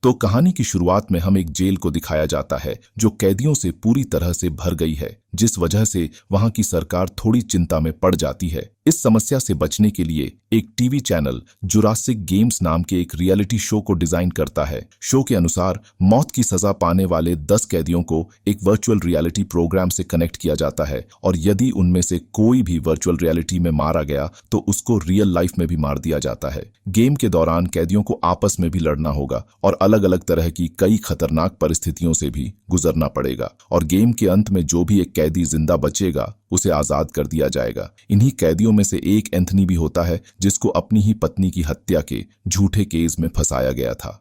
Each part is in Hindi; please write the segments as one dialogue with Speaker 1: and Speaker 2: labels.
Speaker 1: तो कहानी की शुरुआत में हम एक जेल को दिखाया जाता है जो कैदियों से पूरी तरह से भर गई है, जिस वजह से वहां की सरकार थोड़ी चिंता में पड़ जाती है। इस समस्या से बचने के लिए एक टीवी चैनल जुरासिक गेम्स नाम के एक रियलिटी शो को डिजाइन करता है। शो के अनुसार मौत की सजा पाने वाले 10 कैदियों को एक वर्चुअल रियलिटी प्रोग्राम से कनेक्ट किया जाता है और यदि उनमें से कोई भी वर्चुअल रियलिटी में मारा गया तो उसको रियल लाइफ में भी मार दिया जाता है। गेम के दौरान कैदियों को आपस में भी लड़ना होगा और अलग अलग तरह की कई खतरनाक परिस्थितियों से भी गुजरना पड़ेगा और गेम के अंत में जो भी एक कैदी जिंदा बचेगा उसे आजाद कर दिया जाएगा। इन्हीं कैदियों में से एक एंथनी भी होता है जिसको अपनी ही पत्नी की हत्या के झूठे केस में फंसाया गया था।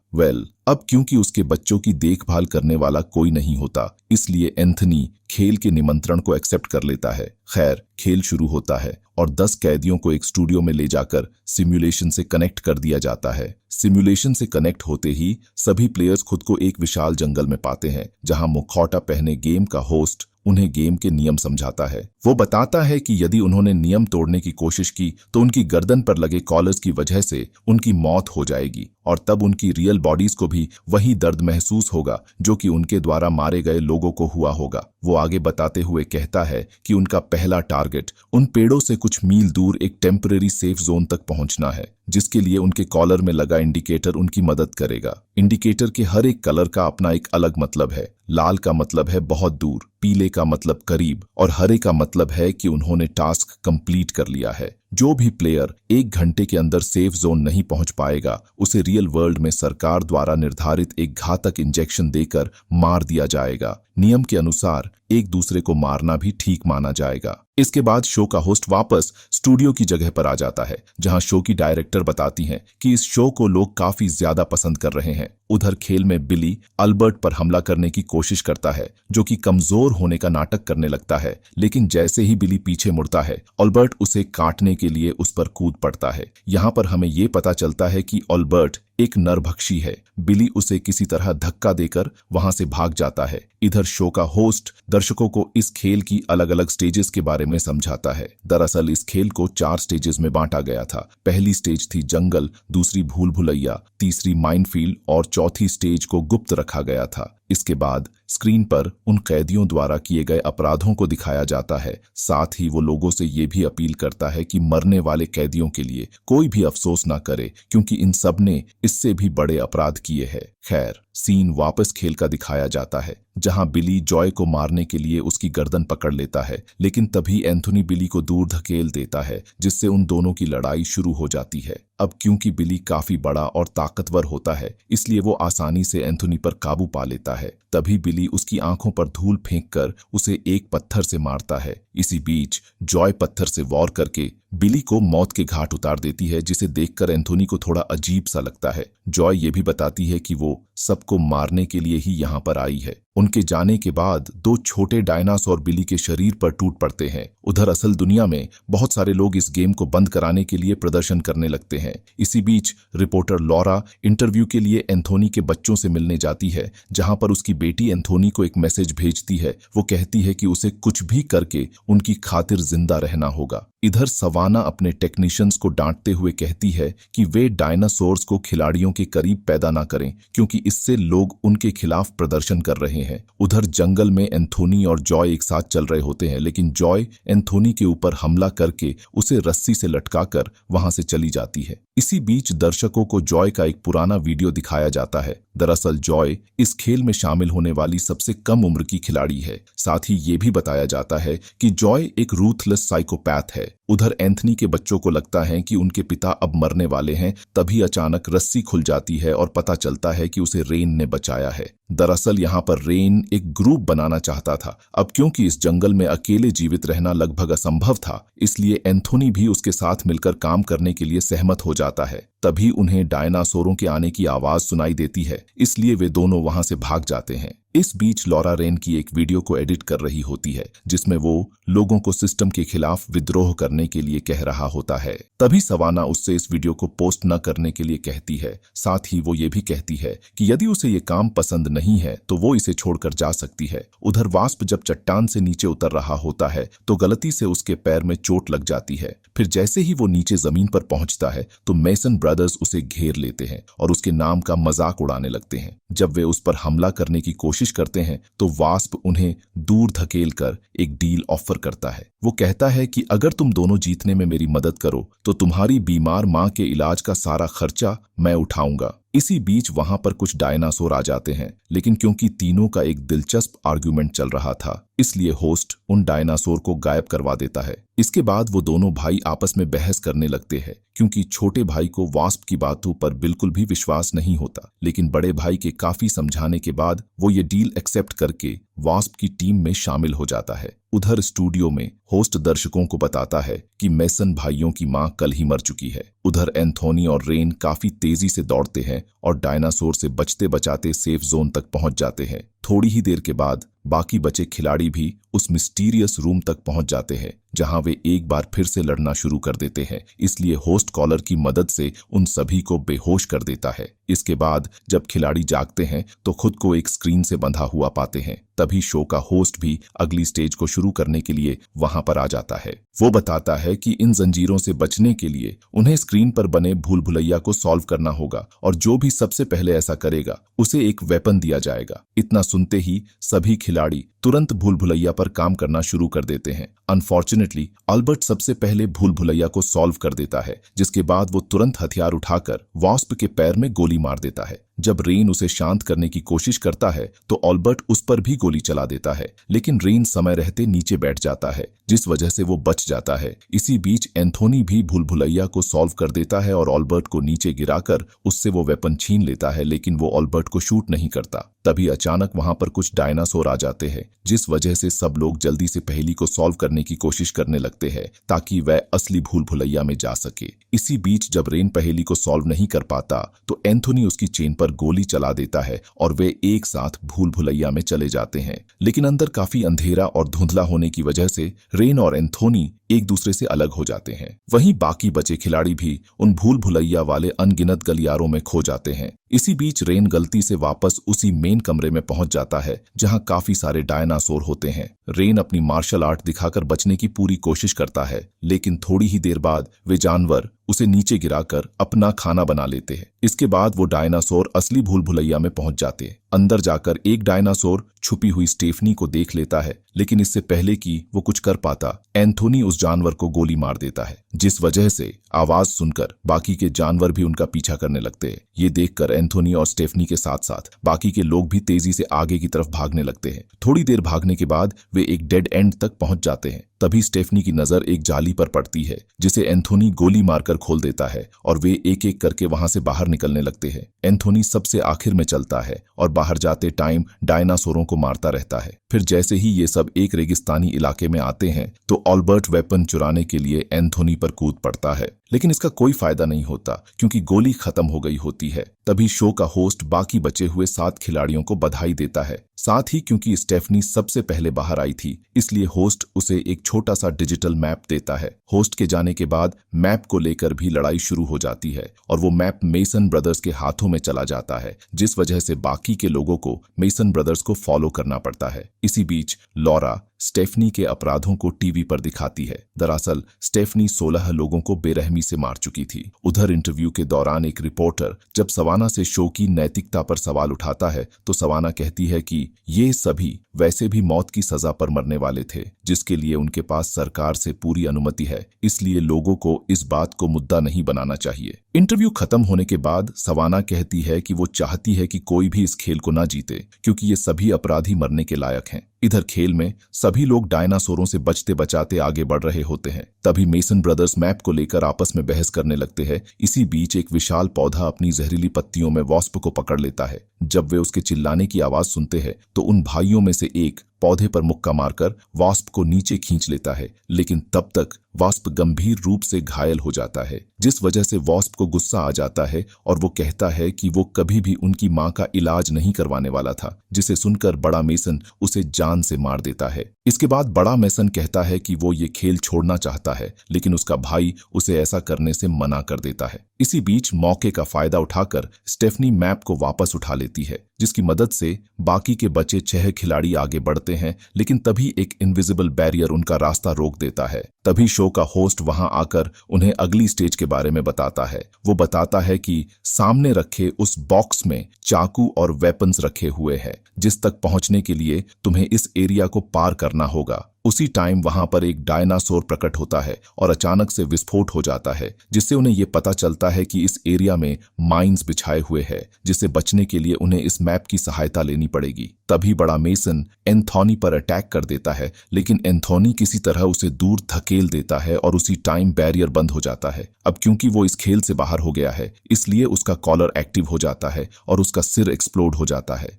Speaker 1: अब क्योंकि उसके बच्चों की देखभाल करने वाला कोई नहीं होता, इसलिए एंथनी खेल के निमंत्रण को एक्सेप्ट कर लेता है। खैर, खेल शुरू होता है और 10 कैदियों को एक स्टूडियो में ले जाकर सिमुलेशन से कनेक्ट कर दिया जाता है। सिमुलेशन से कनेक्ट होते ही सभी प्लेयर्स खुद को एक विशाल जंगल में पाते हैं, जहां मुखौटा पहने गेम का होस्ट उन्हें गेम के नियम समझाता है। वो बताता है कि यदि उन्होंने नियम तोड़ने की कोशिश की तो उनकी गर्दन पर लगे कॉलर्स की वजह से उनकी मौत हो जाएगी और तब उनकी रियल बॉडीज को भी वही दर्द महसूस होगा जो कि उनके द्वारा मारे गए लोगों को हुआ होगा। वो आगे बताते हुए कहता है कि उनका पहला टारगेट उन पेड़ों से कुछ मील दूर एक टेम्परेरी सेफ जोन तक पहुंचना है, जिसके लिए उनके कॉलर में लगा इंडिकेटर उनकी मदद करेगा। इंडिकेटर के हर एक कलर का अपना एक अलग मतलब है। लाल का मतलब है बहुत दूर, पीले का मतलब करीब और हरे का मतलब है कि उन्होंने टास्क कंप्लीट कर लिया है। जो भी प्लेयर 1 घंटे के अंदर सेफ जोन नहीं पहुंच पाएगा उसे रियल वर्ल्ड में सरकार द्वारा निर्धारित एक घातक इंजेक्शन देकर मार दिया जाएगा। नियम के अनुसार एक दूसरे को मारना भी ठीक माना जाएगा। इसके बाद शो का होस्ट वापस स्टूडियो की जगह पर आ जाता है, जहां शो की डायरेक्टर बताती हैं कि इस शो को लोग काफी ज्यादा पसंद कर रहे हैं। उधर खेल में बिली अल्बर्ट पर हमला करने की कोशिश करता है, जो कि कमजोर होने का नाटक करने लगता है, लेकिन जैसे ही बिली पीछे मुड़ता है अल्बर्ट उसे काटने के लिए उस पर कूद पड़ता है। यहाँ पर हमें ये पता चलता है कि अल्बर्ट एक नरभक्षी है। बिली उसे किसी तरह धक्का देकर वहां से भाग जाता है। इधर शो का होस्ट दर्शकों को इस खेल की अलग अलग स्टेजेस के बारे में समझाता है। दरअसल इस खेल को 4 स्टेजेस में बांटा गया था। पहली स्टेज थी जंगल, दूसरी भूल भुलैया, तीसरी माइनफील्ड और चौथी स्टेज को गुप्त रखा गया था। इसके बाद स्क्रीन पर उन कैदियों द्वारा किए गए अपराधों को दिखाया जाता है। साथ ही वो लोगों से ये भी अपील करता है कि मरने वाले कैदियों के लिए कोई भी अफसोस ना करे, क्योंकि इन सब ने इससे भी बड़े अपराध किए हैं। खैर, सीन वापस खेल का दिखाया जाता है, जहां बिली जॉय को मारने के लिए उसकी गर्दन पकड़ लेता है, लेकिन तभी एंथोनी बिली को दूर धकेल देता है, जिससे उन दोनों की लड़ाई शुरू हो जाती है। अब क्योंकि बिली काफी बड़ा और ताकतवर होता है, इसलिए वो आसानी से एंथोनी पर काबू पा लेता है। तभी बिली उसकी आंखों पर धूल फेंककर उसे एक पत्थर से मारता है। इसी बीच जॉय पत्थर से वॉर करके बिली को मौत के घाट उतार देती है, जिसे देखकर एंथोनी को थोड़ा अजीब सा लगता है। जॉय ये भी बताती है कि वो सबको मारने के लिए ही यहाँ पर आई है। उनके जाने के बाद 2 छोटे डायनासोर बिली के शरीर पर टूट पड़ते हैं। उधर असल दुनिया में बहुत सारे लोग इस गेम को बंद कराने के लिए प्रदर्शन करने लगते हैं। इसी बीच रिपोर्टर लॉरा इंटरव्यू के लिए एंथोनी के बच्चों से मिलने जाती है, जहां पर उसकी बेटी एंथोनी को एक मैसेज भेजती है। वो कहती है कि उसे कुछ भी करके उनकी खातिर जिंदा रहना होगा। इधर सवाना अपने टेक्नीशियंस को डांटते हुए कहती है कि वे डायनासोर्स को खिलाड़ियों के करीब पैदा ना करें, क्योंकि इससे लोग उनके खिलाफ प्रदर्शन कर रहे हैं। उधर जंगल में एंथोनी और जॉय एक साथ चल रहे होते हैं, लेकिन जॉय एंथोनी के ऊपर हमला करके उसे रस्सी से लटकाकर वहां से चली जाती है। इसी बीच दर्शकों को जॉय का एक पुराना वीडियो दिखाया जाता है। दरअसल जॉय इस खेल में शामिल होने वाली सबसे कम उम्र की खिलाड़ी है। साथ ही ये भी बताया जाता है कि जॉय एक रूथलेस साइकोपैथ है। उधर एंथनी के बच्चों को लगता है कि उनके पिता अब मरने वाले हैं, तभी अचानक रस्सी खुल जाती है और पता चलता है कि उसे रेन ने बचाया है। दरअसल यहाँ पर रेन एक ग्रुप बनाना चाहता था। अब क्योंकि इस जंगल में अकेले जीवित रहना लगभग असंभव था, इसलिए एंथोनी भी उसके साथ मिलकर काम करने के लिए सहमत हो जाता है। तभी उन्हें डायनासोरों के आने की आवाज सुनाई देती है, इसलिए वे दोनों वहां से भाग जाते हैं। इस बीच लॉरा रेन की एक वीडियो को एडिट कर रही होती है, जिसमें वो लोगों को सिस्टम के खिलाफ विद्रोह करने करने के लिए कह रहा होता है। तभी सवाना उससे इस वीडियो को पोस्ट न करने के लिए कहती है। साथ ही वो ये भी कहती है कि यदि उसे ये काम पसंद नहीं है तो वो इसे छोड़कर जा सकती है। उधर वास्प जब चट्टान से नीचे उतर रहा होता है तो गलती से उसके पैर में चोट लग जाती है। फिर जैसे ही वो नीचे जमीन पर पहुंचता है तो मेसन ब्रदर्स उसे घेर लेते हैं और उसके नाम का मजाक उड़ाने लगते हैं। जब वे उस पर हमला करने की कोशिश करते हैं तो वास्प उन्हें दूर धकेल कर एक डील ऑफर करता है। वो कहता है कि अगर तुम दोनों जीतने में मेरी मदद करो तो तुम्हारी बीमार मां के इलाज का सारा खर्चा मैं उठाऊंगा। इसी बीच वहां पर कुछ डायनासोर आ जाते हैं, लेकिन क्योंकि तीनों का एक दिलचस्प आर्गुमेंट चल रहा था इसलिए होस्ट उन डायनासोर को गायब करवा देता है। इसके बाद वो दोनों भाई आपस में बहस करने लगते हैं क्योंकि छोटे भाई को वास्प की बातों पर बिल्कुल भी विश्वास नहीं होता, लेकिन बड़े भाई के काफी समझाने के बाद वो ये डील एक्सेप्ट करके वास्प की टीम में शामिल हो जाता है। उधर स्टूडियो में होस्ट दर्शकों को बताता है कि मेसन भाइयों की मां कल ही मर चुकी है। उधर एंथोनी और रेन काफी तेजी से दौड़ते हैं और डायनासोर से बचते बचाते सेफ जोन तक पहुंच जाते हैं। थोड़ी ही देर के बाद बाकी बचे खिलाड़ी भी उस मिस्टीरियस रूम तक पहुंच जाते हैं जहां वे एक बार फिर से लड़ना शुरू कर देते हैं, इसलिए होस्ट कॉलर की मदद से उन सभी को बेहोश कर देता है। इसके बाद जब खिलाड़ी जागते हैं तो खुद को एक स्क्रीन से बंधा हुआ पाते हैं। तभी शो का होस्ट भी अगली स्टेज को शुरू करने के लिए वहां पर आ जाता है। वो बताता है कि इन जंजीरों से बचने के लिए उन्हें स्क्रीन पर बने भूल भुलैया को सॉल्व करना होगा और जो भी सबसे पहले ऐसा करेगा उसे एक वेपन दिया जाएगा। इतना सुनते ही सभी खिलाड़ी तुरंत भूल भुलैया पर काम करना शुरू कर देते हैं। अनफॉर्चुनेटली अल्बर्ट सबसे पहले भूल भुलैया को सॉल्व कर देता है, जिसके बाद वो तुरंत हथियार उठाकर वास्प के पैर में गोली मार देता है। जब रेन उसे शांत करने की कोशिश करता है तो अल्बर्ट उस पर भी गोली चला देता है, लेकिन रेन समय रहते नीचे बैठ जाता है जिस वजह से वो बच जाता है। इसी बीच एंथोनी भी भूल भुलैया को सॉल्व कर देता है और अल्बर्ट को नीचे गिराकर उससे वो वेपन छीन लेता है, लेकिन वो अल्बर्ट को शूट नहीं करता। तभी अचानक वहां पर कुछ डायनासोर आ जाते हैं जिस वजह से सब लोग जल्दी से पहेली को सॉल्व करने की कोशिश करने लगते हैं ताकि वह असली भूल भुलैया में जा सके। इसी बीच जब रेन पहेली को सॉल्व नहीं कर पाता तो एंथोनी उसकी चेन पर गोली चला देता है और वे एक साथ भूल भुलैया में चले जाते हैं, लेकिन अंदर काफी अंधेरा और धुंधला होने की वजह से रेन और एंथोनी एक दूसरे से अलग हो जाते हैं। वहीं बाकी बचे खिलाड़ी भी उन भूल भुलैया वाले अनगिनत गलियारों में खो जाते हैं। इसी बीच रेन गलती से वापस उसी मेन कमरे में पहुंच जाता है जहां काफी सारे डायनासोर होते हैं। रेन अपनी मार्शल आर्ट दिखाकर बचने की पूरी कोशिश करता है, लेकिन थोड़ी ही देर बाद वे जानवर उसे नीचे गिराकर अपना खाना बना लेते हैं। इसके बाद वो डायनासोर असली भूल भुलैया में पहुंच जाते हैं। अंदर जाकर एक डायनासोर छुपी हुई स्टेफनी को देख लेता है, लेकिन इससे पहले कि वो कुछ कर पाता एंथोनी उस जानवर को गोली मार देता है, जिस वजह से आवाज सुनकर बाकी के जानवर भी उनका पीछा करने लगते हैं। ये देखकर एंथोनी और स्टेफनी के साथ साथ बाकी के लोग भी तेजी से आगे की तरफ भागने लगते हैं। थोड़ी देर भागने के बाद वे एक डेड एंड तक पहुंच जाते हैं। तभी स्टेफनी की नजर एक जाली पर पड़ती है जिसे एंथोनी गोली मारकर खोल देता है और वे एक एक करके वहां से बाहर निकलने लगते हैं। एंथोनी सबसे आखिर में चलता है और बाहर जाते टाइम डायनासोरों को मारता रहता है। फिर जैसे ही ये सब एक रेगिस्तानी इलाके में आते हैं तो अल्बर्ट वेपन चुराने के लिए एंथोनी पर कूद पड़ता है, लेकिन इसका कोई फायदा नहीं होता क्योंकि गोली खत्म हो गई होती है। तभी शो का होस्ट बाकी बचे हुए 7 खिलाड़ियों को बधाई देता है। साथ ही क्योंकि स्टेफनी सबसे पहले बाहर आई थी इसलिए होस्ट उसे एक छोटा सा डिजिटल मैप देता है। होस्ट के जाने के बाद मैप को लेकर भी लड़ाई शुरू हो जाती है और वो मैप मेसन ब्रदर्स के हाथों में चला जाता है, जिस वजह से बाकी के लोगों को मेसन ब्रदर्स को फॉलो करना पड़ता है। इसी बीच लॉरा स्टेफनी के अपराधों को टीवी पर दिखाती है। दरअसल स्टेफनी 16 लोगों को बेरहमी से मार चुकी थी। उधर इंटरव्यू के दौरान एक रिपोर्टर जब सवाना से शो की नैतिकता पर सवाल उठाता है तो सवाना कहती है कि ये सभी वैसे भी मौत की सजा पर मरने वाले थे, जिसके लिए उनके पास सरकार से पूरी अनुमति है, इसलिए लोगों को इस बात को मुद्दा नहीं बनाना चाहिए। इंटरव्यू खत्म होने के बाद सवाना कहती है कि वो चाहती है कि कोई भी इस खेल को ना जीते क्योंकि ये सभी अपराधी मरने के लायक हैं। इधर खेल में सभी लोग डायनासोरों से बचते बचाते आगे बढ़ रहे होते हैं। तभी मेसन ब्रदर्स मैप को लेकर आपस में बहस करने लगते हैं। इसी बीच एक विशाल पौधा अपनी जहरीली पत्तियों में वास्प को पकड़ लेता है। जब वे उसके चिल्लाने की आवाज सुनते हैं तो उन भाइयों में से एक पौधे पर मुक्का मारकर वास्प को नीचे खींच लेता है, लेकिन तब तक वास्प गंभीर रूप से घायल हो जाता है, जिस वजह से वास्प को गुस्सा आ जाता है और वो कहता है कि वो कभी भी उनकी मां का इलाज नहीं करवाने वाला था, जिसे सुनकर बड़ा मेसन उसे जान से मार देता है। इसके बाद बड़ा मेसन कहता है कि वो ये खेल छोड़ना चाहता है, लेकिन उसका भाई उसे ऐसा करने से मना कर देता है। इसी बीच मौके का फायदा उठाकर स्टेफनी मैप को वापस उठा लेती है, जिसकी मदद से बाकी के बचे 6 खिलाड़ी आगे बढ़ते हैं, लेकिन तभी एक इनविजिबल बैरियर उनका रास्ता रोक देता है। तभी शो का होस्ट वहां आकर उन्हें अगली स्टेज के बारे में बताता है। वो बताता है कि सामने रखे उस बॉक्स में चाकू और वेपन्स रखे हुए हैं, जिस तक पहुंचने के लिए तुम्हें इस एरिया को पार करना होगा। उसी टाइम वहां पर एक डायनासोर प्रकट होता है और अचानक से विस्फोट हो जाता है, जिससे उन्हें यह पता चलता है कि इस एरिया में माइंस बिछाए हुए हैं, जिससे बचने के लिए उन्हें इस मैप की सहायता लेनी पड़ेगी। तभी बड़ा मेसन एंथोनी पर अटैक कर देता है, लेकिन एंथोनी किसी तरह उसे दूर धकेल देता है और उसी टाइम बैरियर बंद हो जाता है। अब क्योंकि वो इस खेल से बाहर हो गया है, इसलिए उसका कॉलर एक्टिव हो जाता है और उसका सिर एक्सप्लोड हो जाता है।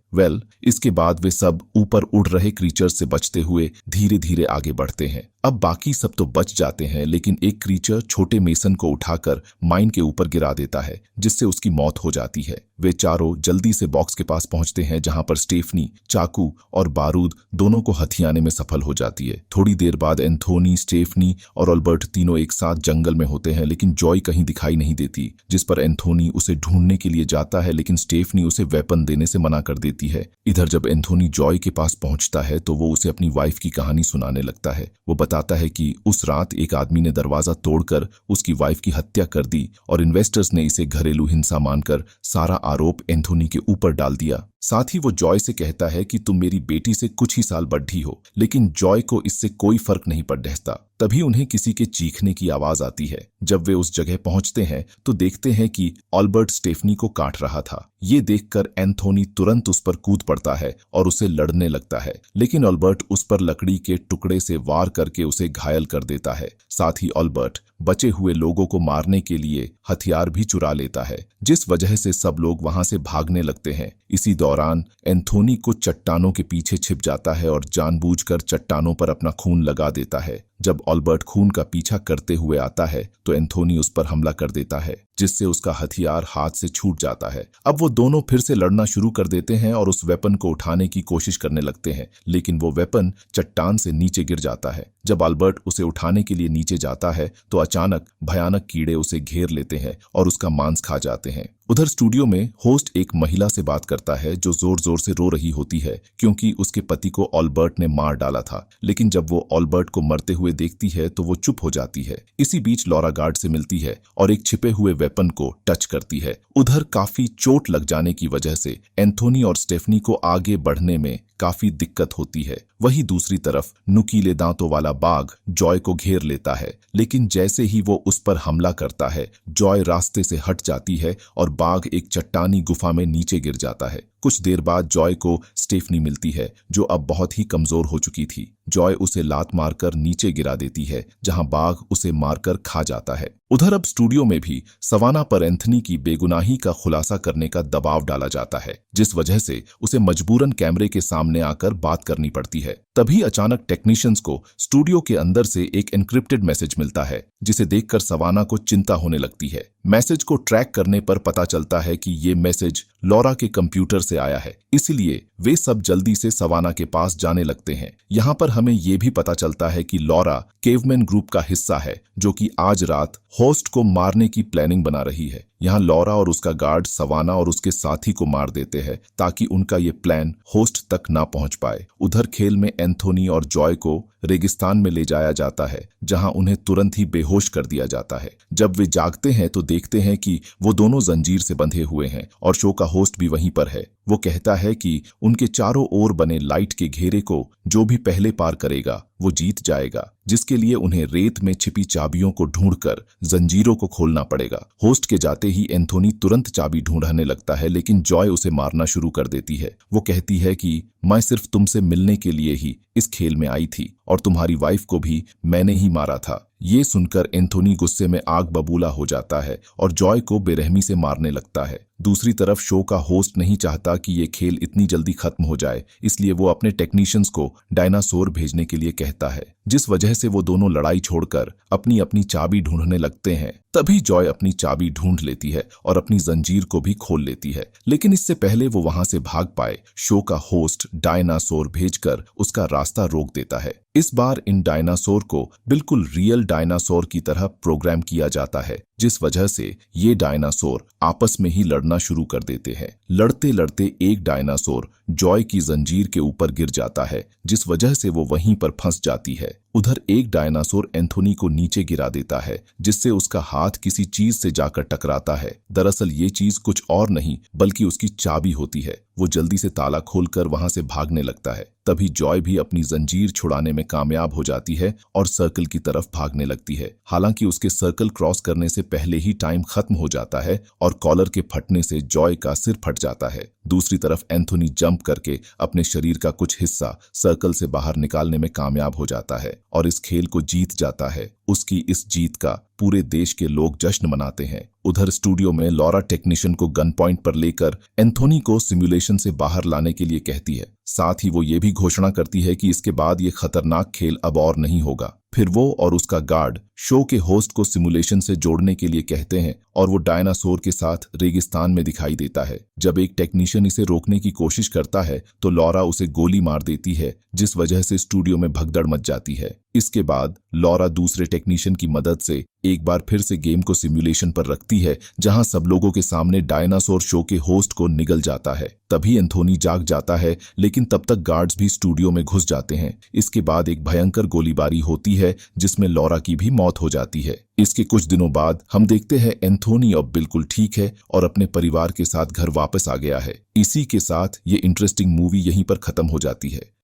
Speaker 1: इसके बाद वे सब ऊपर उड़ रहे क्रीचर्स से बचते हुए धीरे धीरे आगे बढ़ते हैं। अब बाकी सब तो बच जाते हैं, लेकिन एक क्रीचर छोटे मेसन को उठाकर माइन के ऊपर गिरा देता है, जिससे उसकी मौत हो जाती है। वे चारों जल्दी से बॉक्स के पास पहुंचते हैं, जहां पर स्टेफनी चाकू और बारूद दोनों को हथियाने में सफल हो जाती है। थोड़ी देर बाद एंथोनी, स्टेफनी और अल्बर्ट तीनों एक साथ जंगल में होते हैं, लेकिन जॉय कहीं दिखाई नहीं देती, जिस पर एंथोनी उसे ढूंढने के लिए जाता है, लेकिन स्टेफनी उसे वेपन देने से मना कर देती है। इधर जब एंथोनी जॉय के पास पहुंचता है तो वो उसे अपनी वाइफ की कहानी सुनाने लगता है। वो बताता है कि उस रात एक आदमी ने दरवाजा तोड़कर उसकी वाइफ की हत्या कर दी और इन्वेस्टर्स ने इसे घरेलू हिंसा मानकर सारा आरोप एंथोनी के ऊपर डाल दिया। साथ ही वो जॉय से कहता है कि तुम मेरी बेटी से कुछ ही साल बड़ी हो, लेकिन जॉय को इससे कोई फर्क नहीं पड़ता। तभी उन्हें किसी के चीखने की आवाज आती है। जब वे उस जगह पहुंचते हैं तो देखते हैं कि अल्बर्ट स्टेफनी को काट रहा था। ये देखकर एंथोनी तुरंत उस पर कूद पड़ता है और उसे लड़ने लगता है, लेकिन अल्बर्ट उस पर लकड़ी के टुकड़े से वार करके उसे घायल कर देता है। साथ ही अल्बर्ट बचे हुए लोगों को मारने के लिए हथियार भी चुरा लेता है, जिस वजह से सब लोग वहां से भागने लगते हैं। इसी दौरान एंथोनी को चट्टानों के पीछे छिप जाता है और जानबूझकर चट्टानों पर अपना खून लगा देता है। जब अल्बर्ट खून का पीछा करते हुए आता है तो एंथोनी उस पर हमला कर देता है, जिससे उसका हथियार हाथ से छूट जाता है। अब वो दोनों फिर से लड़ना शुरू कर देते हैं और उस वेपन को उठाने की कोशिश करने लगते हैं, लेकिन वो वेपन चट्टान से नीचे गिर जाता है। जब अल्बर्ट उसे उठाने के लिए नीचे जाता है तो अचानक भयानक कीड़े उसे घेर लेते हैं और उसका मांस खा जाते हैं। उधर स्टूडियो में होस्ट एक महिला से बात करता है जो जोर जोर से रो रही होती है, क्योंकि उसके पति को अल्बर्ट ने मार डाला था। लेकिन जब वो अल्बर्ट को मरते हुए देखती है तो वो चुप हो जाती है। इसी बीच लॉरा गार्ड से मिलती है और एक छिपे हुए वेपन को टच करती है। उधर काफी चोट लग जाने की वजह से एंथोनी और स्टेफनी को आगे बढ़ने में काफी दिक्कत होती है। वहीं दूसरी तरफ नुकीले दांतों वाला बाघ जॉय को घेर लेता है, लेकिन जैसे ही वो उस पर हमला करता है, जॉय रास्ते से हट जाती है और बाघ एक चट्टानी गुफा में नीचे गिर जाता है। कुछ देर बाद जॉय को स्टेफनी मिलती है, जो अब बहुत ही कमजोर हो चुकी थी। जॉय उसे लात मारकर नीचे गिरा देती है, जहां बाघ उसे मारकर खा जाता है। उधर अब स्टूडियो में भी सवाना पर एंथनी की बेगुनाही का खुलासा करने का दबाव डाला जाता है, जिस वजह से उसे मजबूरन कैमरे के सामने आकर बात करनी पड़ती है। तभी अचानक टेक्नीशियंस को स्टूडियो के अंदर से एक एन्क्रिप्टेड मैसेज मिलता है, जिसे देखकर सवाना को चिंता होने लगती है। मैसेज को ट्रैक करने पर पता चलता है कि ये मैसेज लॉरा के कंप्यूटर से आया है, इसलिए वे सब जल्दी से सवाना के पास जाने लगते हैं। यहाँ पर हमें ये भी पता चलता है कि लॉरा केवमैन ग्रुप का हिस्सा है, जो कि आज रात होस्ट को मारने की प्लानिंग बना रही है। यहाँ लॉरा और उसका गार्ड सवाना और उसके साथी को मार देते हैं, ताकि उनका ये प्लान होस्ट तक ना पहुंच पाए। उधर खेल में एंथोनी और जॉय को रेगिस्तान में ले जाया जाता है, जहां उन्हें तुरंत ही बेहोश कर दिया जाता है। जब वे जागते हैं तो देखते हैं कि वो दोनों जंजीर से बंधे हुए हैं और शो का होस्ट भी वहीं पर है। वो कहता है कि उनके चारों ओर बने लाइट के घेरे को जो भी पहले पार करेगा वो जीत जाएगा, जिसके लिए उन्हें रेत में छिपी चाबियों को ढूंढकर जंजीरों को खोलना पड़ेगा। होस्ट के जाते ही एंथोनी तुरंत चाबी ढूंढने लगता है, लेकिन जॉय उसे मारना शुरू कर देती है। वो कहती है कि मैं सिर्फ तुमसे मिलने के लिए ही इस खेल में आई थी और तुम्हारी वाइफ को भी मैंने ही मारा था। ये सुनकर एंथोनी गुस्से में आग बबूला हो जाता है और जॉय को बेरहमी से मारने लगता है। दूसरी तरफ शो का होस्ट नहीं चाहता कि ये खेल इतनी जल्दी खत्म हो जाए, इसलिए वो अपने टेक्नीशियंस को डायनासोर भेजने के लिए कहता है, जिस वजह से वो दोनों लड़ाई छोड़कर अपनी अपनी चाबी ढूंढने लगते हैं। तभी जॉय अपनी चाबी ढूंढ लेती है और अपनी जंजीर को भी खोल लेती है, लेकिन इससे पहले वो वहां से भाग पाए, शो का होस्ट डायनासोर भेजकर उसका रास्ता रोक देता है। इस बार इन डायनासोर को बिल्कुल रियल डायनासोर की तरह प्रोग्राम किया जाता है, जिस वजह से ये डायनासोर आपस में ही लड़ना शुरू कर देते हैं। लड़ते लड़ते एक डायनासोर जॉय की जंजीर के ऊपर गिर जाता है, जिस वजह से वो वहीं पर फंस जाती है। उधर एक डायनासोर एंथोनी को नीचे गिरा देता है, जिससे उसका हाथ किसी चीज से जाकर टकराता है। दरअसल ये चीज कुछ और नहीं बल्कि उसकी चाबी होती है। वो जल्दी से ताला खोलकर वहां से भागने लगता है। तभी जॉय भी अपनी जंजीर छुड़ाने में कामयाब हो जाती है और सर्कल की तरफ भागने लगती है। हालांकि उसके सर्कल क्रॉस करने से पहले ही टाइम खत्म हो जाता है और कॉलर के फटने से जॉय का सिर फट जाता है। दूसरी तरफ एंथोनी जंप करके अपने शरीर का कुछ हिस्सा सर्कल से बाहर निकालने में कामयाब हो जाता है और इस खेल को जीत जाता है। उसकी इस जीत का पूरे देश के लोग जश्न मनाते हैं। उधर स्टूडियो में लॉरा टेक्नीशियन को गन पॉइंट पर लेकर एंथोनी को सिमुलेशन से बाहर लाने के लिए कहती है। साथ ही वो ये भी घोषणा करती है कि इसके बाद ये खतरनाक खेल अब और नहीं होगा। फिर वो और उसका गार्ड शो के होस्ट को सिमुलेशन से जोड़ने के लिए कहते हैं और वो डायनासोर के साथ रेगिस्तान में दिखाई देता है। जब एक टेक्नीशियन इसे रोकने की कोशिश करता है तो लॉरा उसे गोली मार देती है, जिस वजह से स्टूडियो में भगदड़ मच जाती है। इसके बाद लॉरा दूसरे टेक्नीशियन की मदद से एक बार फिर से गेम को सिमुलेशन पर रखती है, जहां सब लोगों के सामने डायनासोर शो के होस्ट को निगल जाता है। तभी एंथोनी जाग जाता है, लेकिन तब तक गार्ड्स भी स्टूडियो में घुस जाते हैं। इसके बाद एक भयंकर गोलीबारी होती है, जिसमें लॉरा की भी मौत हो जाती है। इसके कुछ दिनों बाद हम देखते हैं एंथोनी अब बिल्कुल ठीक है और अपने परिवार के साथ घर वापस आ गया है। इसी के साथ ये इंटरेस्टिंग मूवी यहीं पर खत्म हो जाती है।